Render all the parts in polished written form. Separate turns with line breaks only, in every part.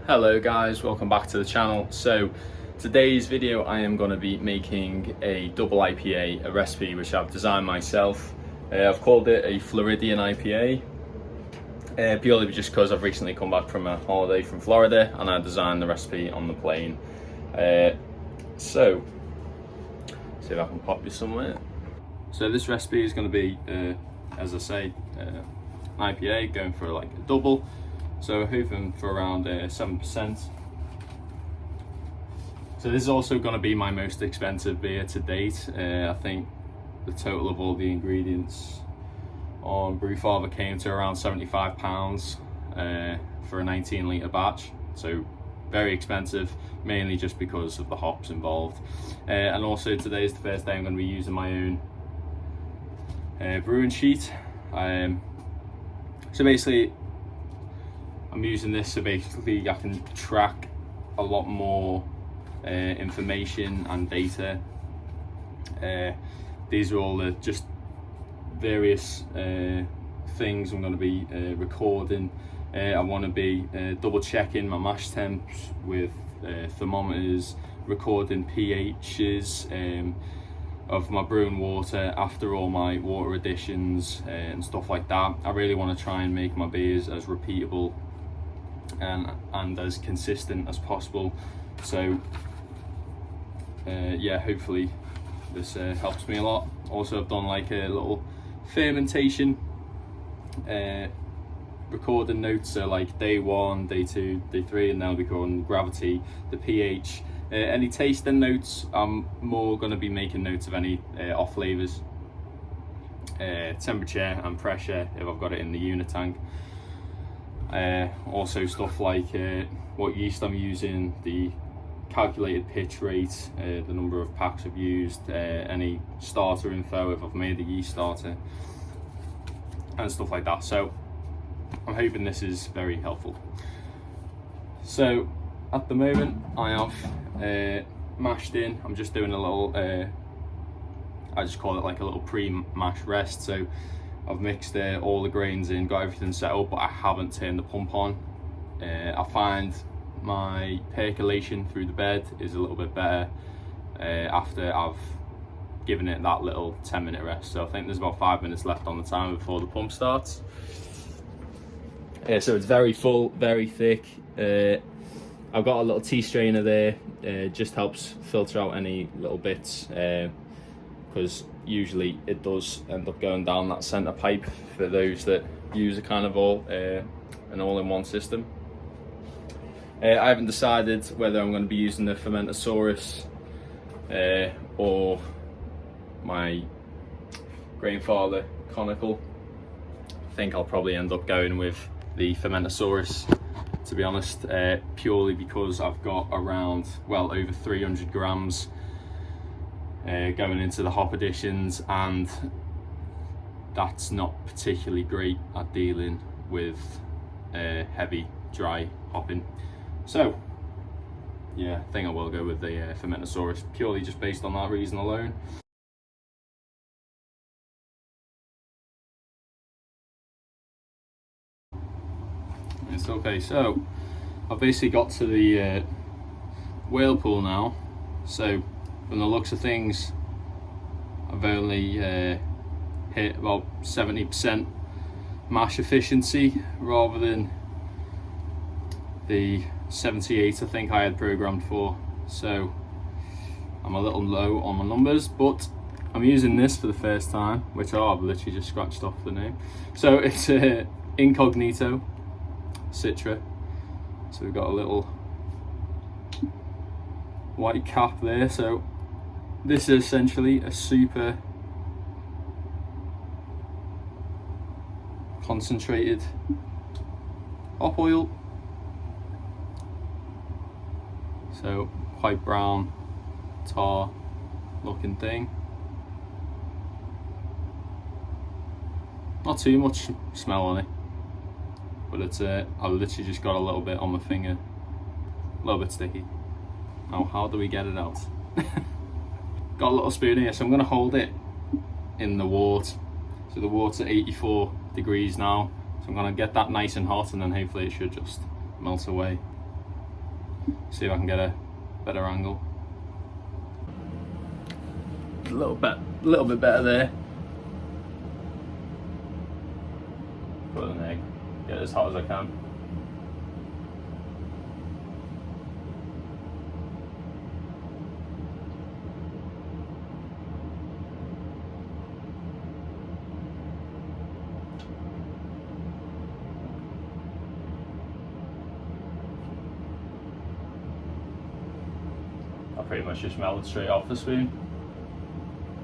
Hello guys, welcome back to the channel. So today's video I am going to be making a double IPA, a recipe which I've designed myself. I've called it a Floridian IPA purely just because I've recently come back from a holiday from Florida and I designed the recipe on the plane. So see if I can pop you somewhere. So this recipe is going to be, as I say, an IPA going for like a double. So hoping for around 7%. So this is also going to be my most expensive beer to date. I think the total of all the ingredients on Brewfather came to around £75 for a 19-litre batch. So very expensive, mainly just because of the hops involved. And also today is the first day I'm going to be using my own brewing sheet. So basically I'm using this so basically I can track a lot more information and data. These are all the just various things I'm going to be recording. I want to be double checking my mash temps with thermometers, recording pHs of my brewing water after all my water additions and stuff like that. I really want to try and make my beers as repeatable and as consistent as possible. So yeah, hopefully this helps me a lot. Also I've done like a little fermentation recording notes, so like day 1, day 2, day 3, and then I'll be recording gravity, the pH, any tasting notes. I'm more going to be making notes of any off flavors, temperature and pressure if I've got it in the unit tank. Also stuff like what yeast I'm using, the calculated pitch rate, the number of packs I've used, any starter info if I've made a yeast starter, and stuff like that. So I'm hoping this is very helpful. So at the moment I have mashed in. I'm just doing a little, I just call it like a little pre-mash rest. So I've mixed all the grains in, got everything set up, but I haven't turned the pump on. I find my percolation through the bed is a little bit better after I've given it that little 10-minute rest. So I think there's about 5 minutes left on the timer before the pump starts. So it's very full, very thick. I've got a little tea strainer there, just helps filter out any little bits, because usually it does end up going down that center pipe for those that use a kind of an all-in-one system. I haven't decided whether I'm going to be using the Fermentosaurus or my Grainfather conical. I think I'll probably end up going with the Fermentosaurus, to be honest, purely because I've got around, well, over 300 grams going into the hop additions, and that's not particularly great at dealing with heavy dry hopping. So yeah, I think I will go with the Fermentosaurus purely just based on that reason alone. It's okay, so I've basically got to the whirlpool now. So from the looks of things, I've only hit about 70% mash efficiency rather than the 78 I think I had programmed for. So I'm a little low on my numbers, but I'm using this for the first time, which I've literally just scratched off the name. So it's Incognito Citra. So we've got a little white cap there. So this is essentially a super concentrated hop oil. So quite brown tar looking thing. Not too much smell on it, but it's I literally just got a little bit on my finger, a little bit sticky. Now how do we get it out? Got a little spoon here, so I'm going to hold it in the wort. So the wort's at 84 degrees now, so I'm going to get that nice and hot, and then hopefully it should just melt away. See if I can get a better angle. A little bit better there. Put an egg. Get it as hot as I can. I pretty much just melted straight off the spoon.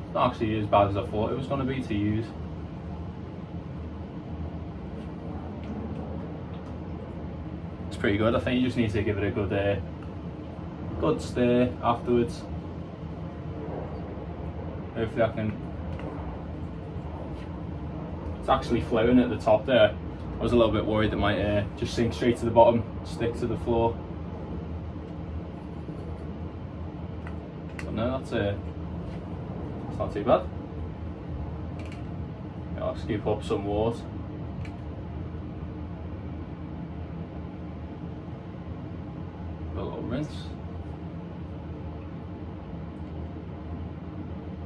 It's not actually as bad as I thought it was going to be to use. It's pretty good. I think you just need to give it a good stir afterwards. Hopefully I can. It's actually flowing at the top there. I was a little bit worried it might just sink straight to the bottom, stick to the floor. But no, that's not too bad. I'll scoop up some water. A little rinse.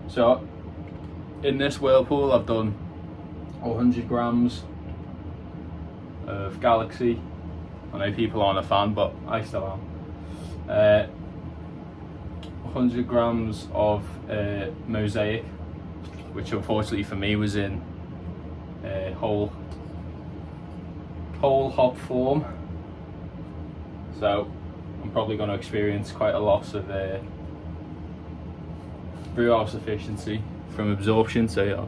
So in this whirlpool I've done 100 grams of Galaxy. I know people aren't a fan, but I still am. 100 grams of Mosaic, which unfortunately for me was in whole hop form, so I'm probably going to experience quite a loss of brew house efficiency from absorption. So yeah,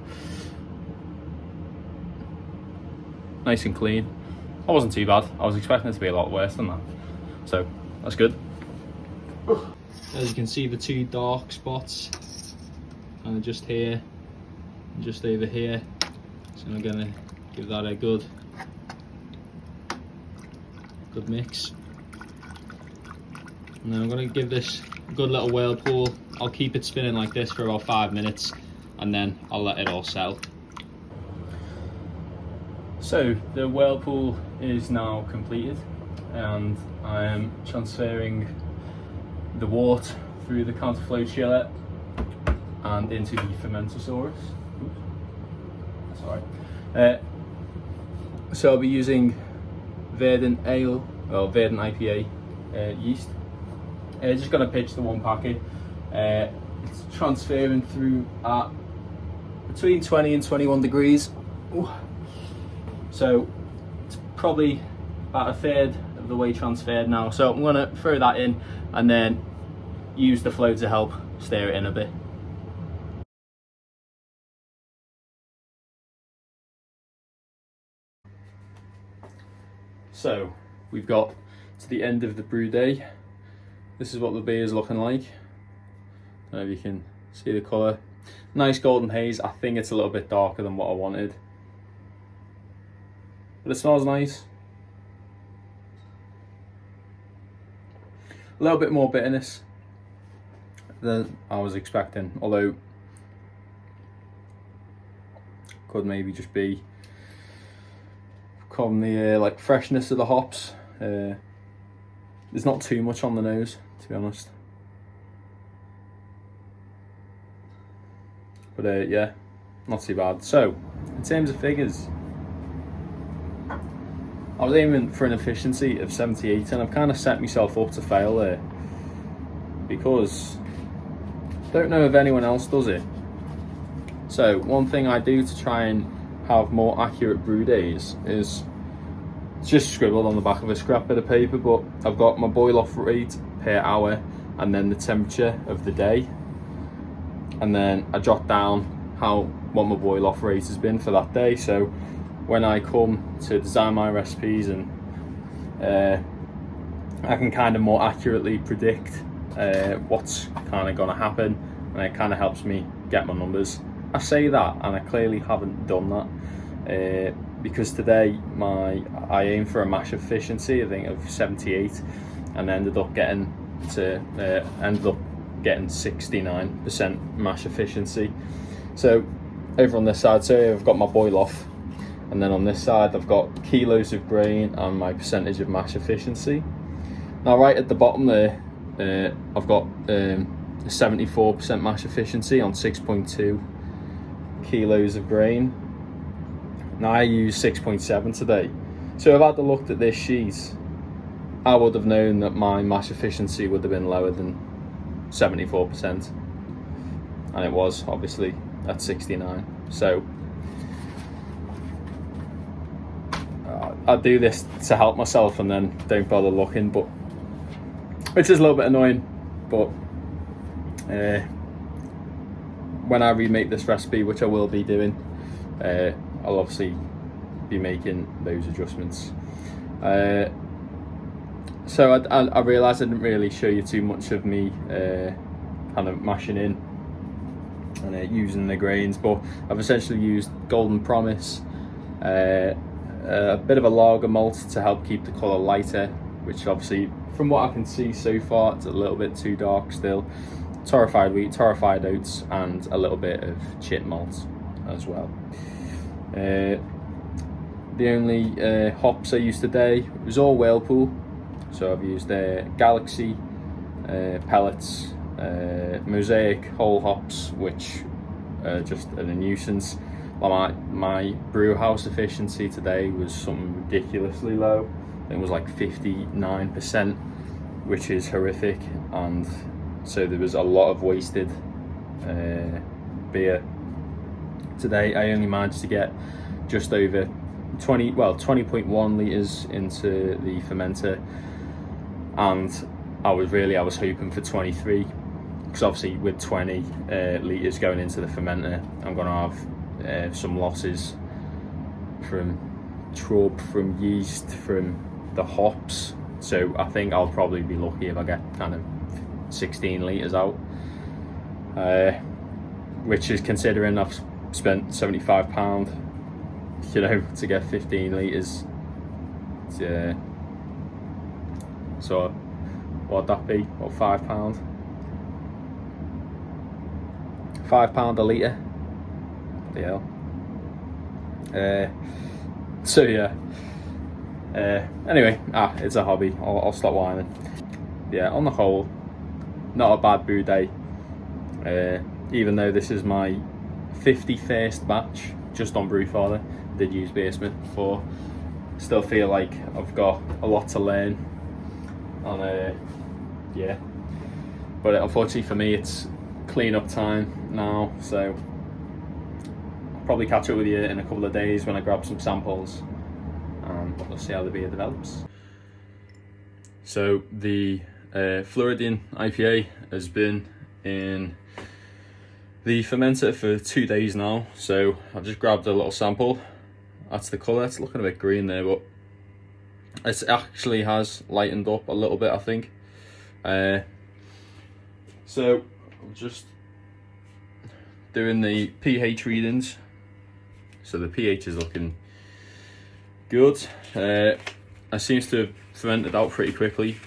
nice and clean. That wasn't too bad. I was expecting it to be a lot worse than that, so that's good. As you can see, the two dark spots kind of just here and just over here, so I'm going to give that a good mix, and then I'm going to give this a good little whirlpool. I'll keep it spinning like this for about 5 minutes and then I'll let it all settle. So the whirlpool is now completed and I am transferring the wort through the counterflow chiller and into the fermentosaurus. That's alright. So I'll be using Verdant Ale, or Verdant IPA yeast. Just going to pitch the one packet. It's transferring through at between 20 and 21 degrees. Ooh. So it's probably about a third of the way transferred now. So I'm going to throw that in and then use the flow to help stir it in a bit. So we've got to the end of the brew day. This is what the beer is looking like. I don't know if you can see the colour. Nice golden haze. I think it's a little bit darker than what I wanted, but it smells nice. A little bit more bitterness than I was expecting, although could maybe just be from the like freshness of the hops. There's not too much on the nose, to be honest. But yeah, not too bad. So in terms of figures, I was aiming for an efficiency of 78 and I've kind of set myself up to fail there, because I don't know if anyone else does it. So one thing I do to try and have more accurate brew days is, it's just scribbled on the back of a scrap bit of paper, but I've got my boil off rate per hour and then the temperature of the day, and then I jot down what my boil off rate has been for that day. So when I come to design my recipes, and I can kind of more accurately predict what's kind of going to happen, and it kind of helps me get my numbers. I say that and I clearly haven't done that, because today I aimed for a mash efficiency, I think, of 78, and ended up getting 69% mash efficiency. So over on this side, so I've got my boil off, and then on this side I've got kilos of grain and my percentage of mash efficiency. Now right at the bottom there, I've got a 74% mash efficiency on 6.2 kilos of grain. Now I use 6.7 today. So if I'd have looked at this sheet, I would have known that my mash efficiency would have been lower than 74%. And it was obviously at 69. So I do this to help myself and then don't bother looking, but which is a little bit annoying. But when I remake this recipe, which I will be doing, I'll obviously be making those adjustments. So I realised I didn't really show you too much of me kind of mashing in and using the grains, but I've essentially used Golden Promise, a bit of a lager malt to help keep the colour lighter, which obviously from what I can see so far it's a little bit too dark still. Torrefied wheat, torrefied oats, and a little bit of chit malt as well. The only hops I used today was all Whirlpool, so I've used Galaxy pellets, Mosaic whole hops, which are just a nuisance. My brew house efficiency today was something ridiculously low. It was like 59%, which is horrific, and so there was a lot of wasted beer. Today I only managed to get just over 20.1 litres into the fermenter, and I was hoping for 23, because obviously with 20 litres going into the fermenter, I'm going to have some losses from trub, from yeast, from the hops. So I think I'll probably be lucky if I get kind of 16 litres out, which is considering I've spent £75, you know, to get 15 litres. So what'd that be? What, £5? £5 a litre. Yeah. So yeah. Anyway, it's a hobby. I'll stop whining. Yeah, on the whole, not a bad brew day. Even though this is my 51st batch just on Brewfather. Did use Basement before. Still feel like I've got a lot to learn. And yeah. But unfortunately for me, it's clean up time now, so I'll probably catch up with you in a couple of days when I grab some samples, and we'll see how the beer develops. So the Floridian IPA has been in the fermenter for 2 days now, so I've just grabbed a little sample. That's the colour. It's looking a bit green there, but it actually has lightened up a little bit, I think. So I'm just doing the pH readings. So the pH is looking good. It seems to have fermented out pretty quickly,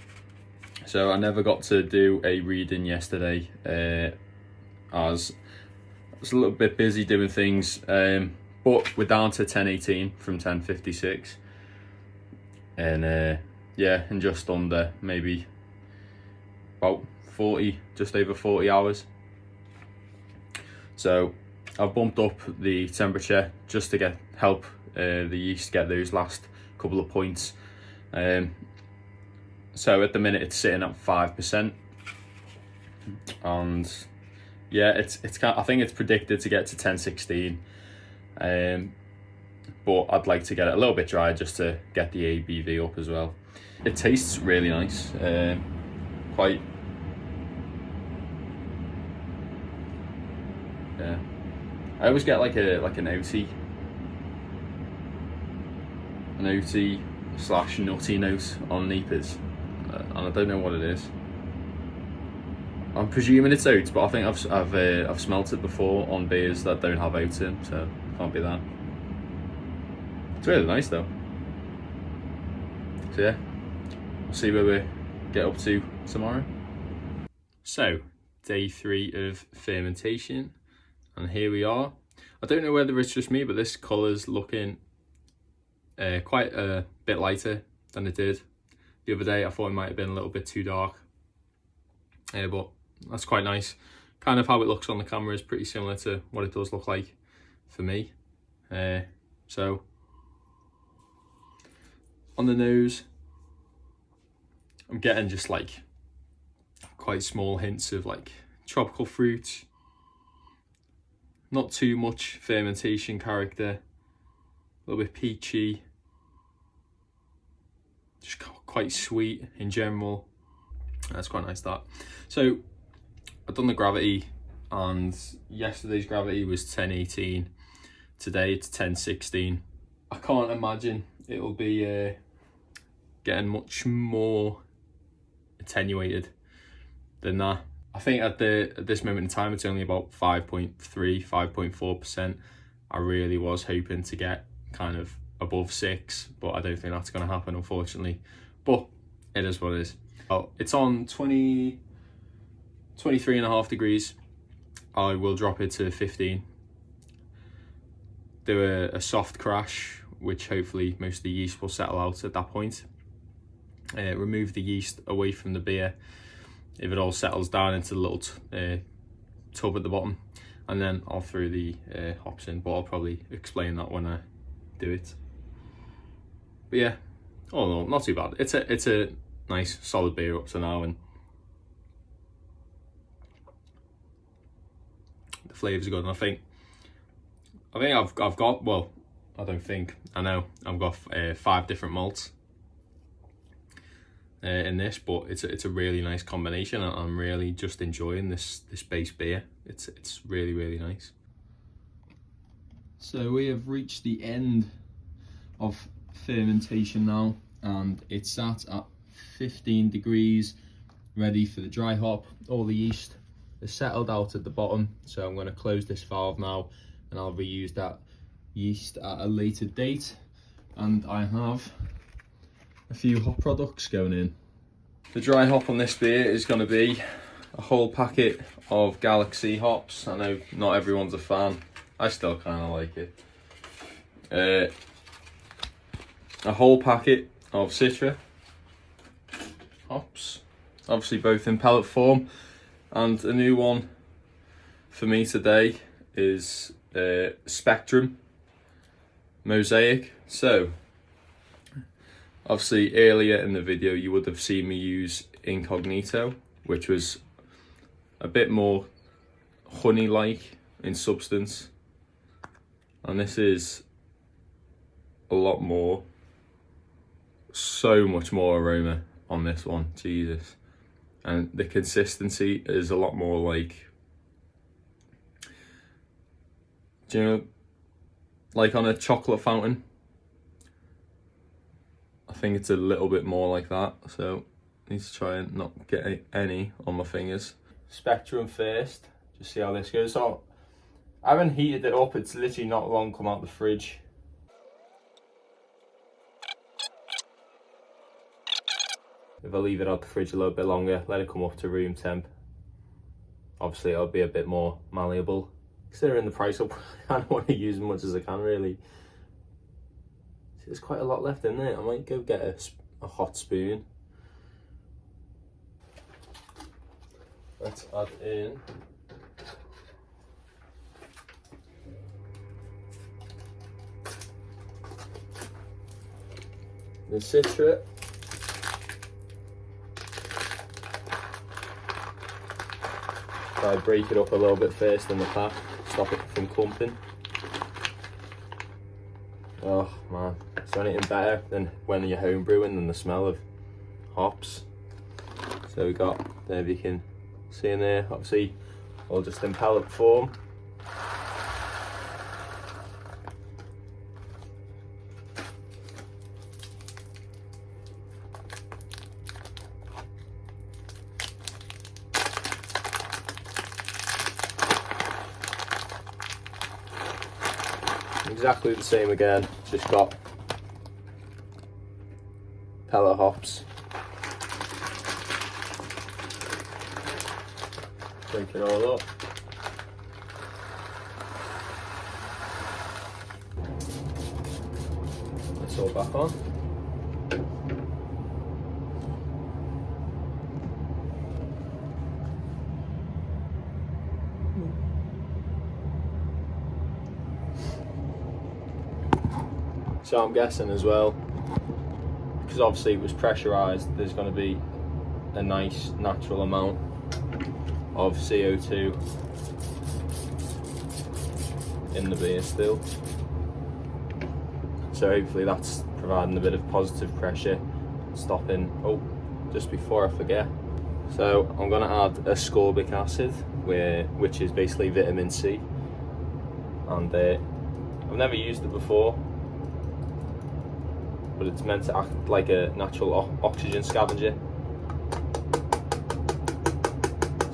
so I never got to do a reading yesterday, as I was a little bit busy doing things, but we're down to 1018 from 1056, and yeah, in just under maybe about 40, just over 40 hours. So I've bumped up the temperature just to help the yeast get those last couple of points. So at the minute it's sitting at 5%, and yeah, it's I think it's predicted to get to 1016, but I'd like to get it a little bit dry just to get the ABV up as well. It tastes really nice, quite. Yeah, I always get like an oaty / nutty note on DIPAs, and I don't know what it is. I'm presuming it's oats, but I think I've smelt it before on beers that don't have oats in, so it can't be that. It's really nice though. So yeah, we'll see where we get up to tomorrow. So day 3 of fermentation, and here we are. I don't know whether it's just me, but this colour's looking quite a bit lighter than it did the other day. I thought it might have been a little bit too dark, but that's quite nice. Kind of how it looks on the camera is pretty similar to what it does look like for me. So on the nose, I'm getting just like quite small hints of like tropical fruit, not too much fermentation character, a little bit peachy, just quite sweet in general. That's quite nice, that. So I've done the gravity, and yesterday's gravity was 1018. Today it's 1016. I can't imagine it'll be getting much more attenuated than that. I think at this moment in time it's only about 5.3, 5.4%. I really was hoping to get kind of above 6, but I don't think that's going to happen, unfortunately. But it is what it is. Oh, it's on 23.5 degrees. I will drop it to 15. Do a soft crash, which hopefully most of the yeast will settle out at that point. Remove the yeast away from the beer if it all settles down into the little tub at the bottom, and then I'll throw the hops in, but I'll probably explain that when I do it. But yeah, all in all, not too bad. It's a nice solid beer up to now, and the flavours are good. And I think I've got, well, I don't think, I know I've got 5 different malts in this, but it's a really nice combination, and I'm really just enjoying this base beer. It's really, really nice. So we have reached the end of fermentation now, and it's sat at 15 degrees, ready for the dry hop. All the yeast is settled out at the bottom, so I'm going to close this valve now, and I'll reuse that yeast at a later date. And I have a few hop products going in. The dry hop on this beer is going to be a whole packet of Galaxy hops. I know not everyone's a fan. I still kind of like it. A whole packet of Citra hops, obviously both in pellet form, and a new one for me today is Spectrum Mosaic. So obviously earlier in the video you would have seen me use Incognito, which was a bit more honey-like in substance, and this is a lot more, so much more aroma on this one, Jesus. And the consistency is a lot more like, do you know, like on a chocolate fountain? I think it's a little bit more like that, so I need to try and not get any on my fingers. Spectrum first, just see how this goes. So I haven't heated it up, it's literally not long come out the fridge. If I leave it out the fridge a little bit longer, let it come up to room temp, obviously it'll be a bit more malleable. Considering the price up, I don't want to use as much as I can, really. There's quite a lot left in there. I might go get a hot spoon. Let's add in the Citra. I break it up a little bit first in the pack, stop it from clumping. Oh man, is there anything better than when you're home brewing than the smell of hops? So we got, there you can see in there, obviously all just in pellet form. Exactly the same again, just got pellet hops. Break it all up. That's all back on. So I'm guessing as well, because obviously it was pressurised, there's going to be a nice natural amount of CO2 in the beer still. So hopefully that's providing a bit of positive pressure, stopping. Oh, just before I forget. So I'm going to add ascorbic acid, which is basically vitamin C. And I've never used it before, but it's meant to act like a natural oxygen scavenger.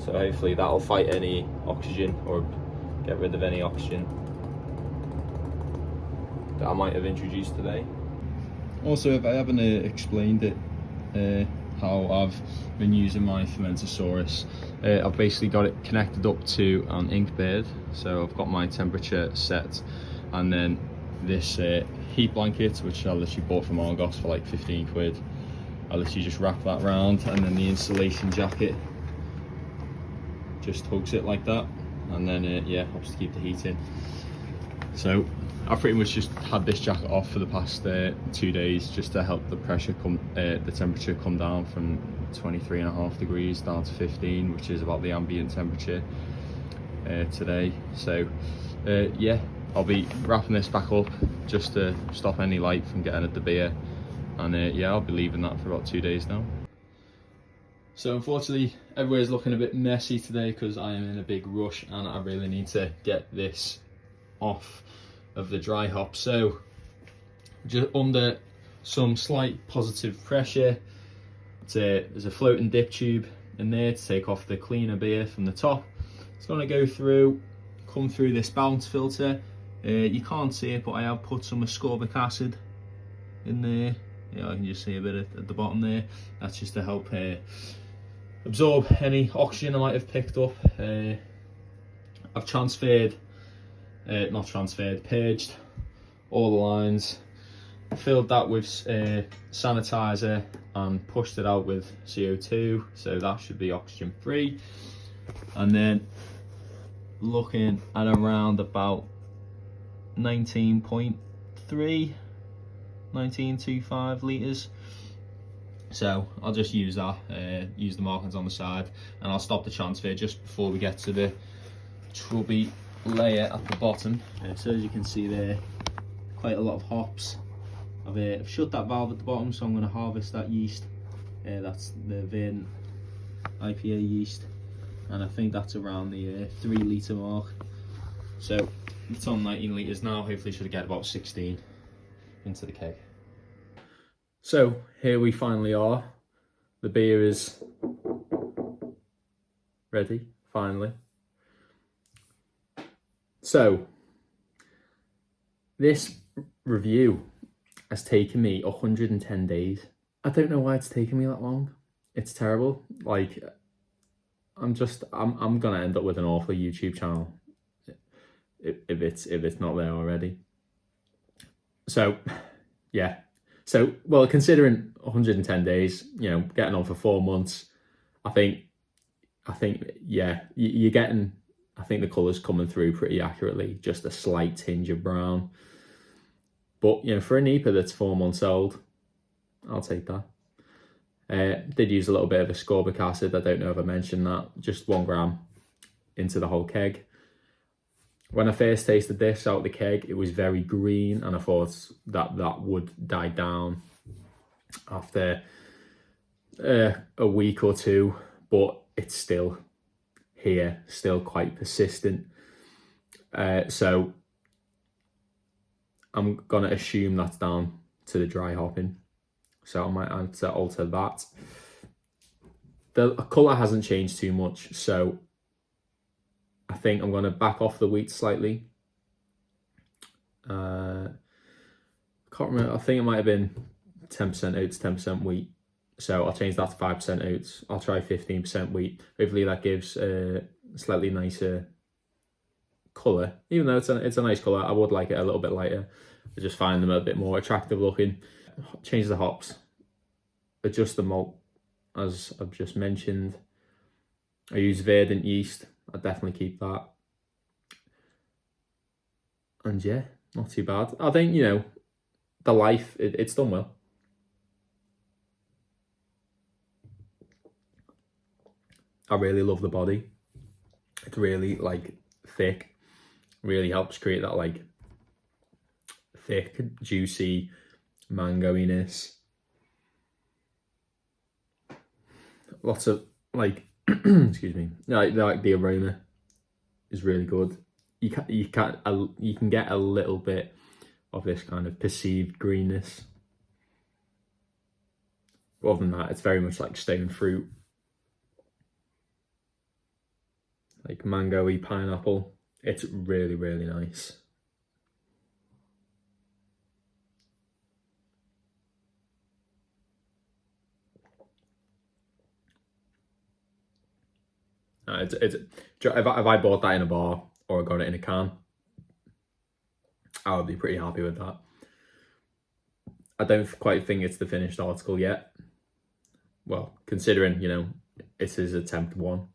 So hopefully that'll fight any oxygen, or get rid of any oxygen that I might have introduced today. Also, if I haven't explained it, how I've been using my Fermentosaurus, I've basically got it connected up to an ink bed, so I've got my temperature set, and then this heat blanket, which I literally bought from Argos for like 15 quid. I literally just wrap that round, and then the insulation jacket just hugs it like that, and then yeah, helps to keep the heat in. So I've pretty much just had this jacket off for the past 2 days, just to help the pressure the temperature come down from 23.5 degrees down to 15, which is about the ambient temperature today. So yeah, I'll be wrapping this back up just to stop any light from getting at the beer, and yeah, I'll be leaving that for about 2 days now. So unfortunately, everywhere's looking a bit messy today because I am in a big rush and I really need to get this off of the dry hop. So just under some slight positive pressure, there's a floating dip tube in there to take off the cleaner beer from the top. It's going to go through, come through this bounce filter. You can't see it, but I have put some ascorbic acid in there. Yeah, I can just see a bit at the bottom there. That's just to help absorb any oxygen I might have picked up. I've purged all the lines, filled that with sanitizer and pushed it out with CO2, so that should be oxygen free. And then looking at around about 19.25 litres. So I'll just use that, use the markings on the side, and I'll stop the transfer just before we get to the trubby layer at the bottom. So as you can see there, quite a lot of hops. I've shut that valve at the bottom, so I'm going to harvest that yeast. That's the Vin IPA yeast, and I think that's around the 3 litre mark. So it's on 19 litres now. Hopefully should get about 16 into the keg. So here we finally are. The beer is ready, finally. So this review has taken me 110 days. I don't know why it's taken me that long. It's terrible. Like, I'm gonna end up with an awful YouTube channel if it's not there already. So yeah. So, well, considering 110 days, you know, getting on for 4 months, I think, yeah, you're getting, I think the colour's coming through pretty accurately, just a slight tinge of brown. But, you know, for an DIPA that's 4 months old, I'll take that. Did use a little bit of ascorbic acid. I don't know if I mentioned that, just 1 gram into the whole keg. When I first tasted this out of the keg, it was very green, and I thought that would die down after a week or two, but it's still here, still quite persistent. So I'm going to assume that's down to the dry hopping. So I might have to alter that. The colour hasn't changed too much, so I think I'm going to back off the wheat slightly. Can't remember, I think it might have been 10% oats, 10% wheat. So I'll change that to 5% oats. I'll try 15% wheat. Hopefully that gives a slightly nicer colour. Even though it's a nice colour, I would like it a little bit lighter. I just find them a bit more attractive looking. Change the hops. Adjust the malt, as I've just mentioned. I use verdant yeast. I'd definitely keep that. And yeah, not too bad. I think, you know, the life, it's done well. I really love the body. It's really like thick, really helps create that like thick, juicy mangoiness. Lots of like, excuse me, like the aroma is really good. You can get a little bit of this kind of perceived greenness. But other than that, it's very much like stone fruit, like mango-y, pineapple. It's really, really nice. If I bought that in a bar or got it in a can, I would be pretty happy with that. I don't quite think it's the finished article yet. Well, considering, you know, it's his attempt one.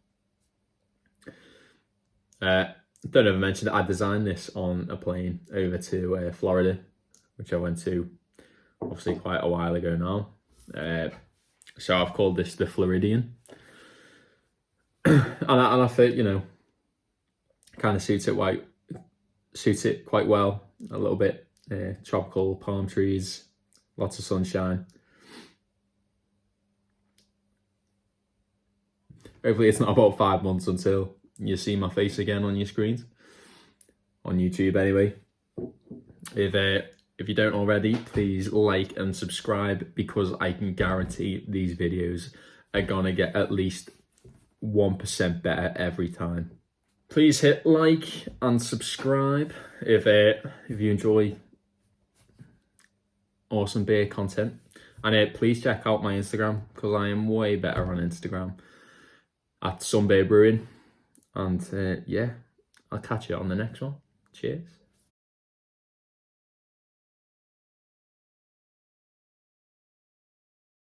Don't know if I mentioned I designed this on a plane over to Florida, which I went to obviously quite a while ago now. So I've called this the Floridian. and I think, you know, kind of suits it quite well. A little bit tropical, palm trees, lots of sunshine. Hopefully it's not about 5 months until you see my face again on your screens. On YouTube anyway. If you don't already, please like and subscribe, because I can guarantee these videos are gonna get at least 1% better every time. Please hit like and subscribe if you enjoy awesome beer content. And please check out my Instagram, because I am way better on Instagram at Sunbear Brewing. And yeah, I'll catch you on the next one. Cheers.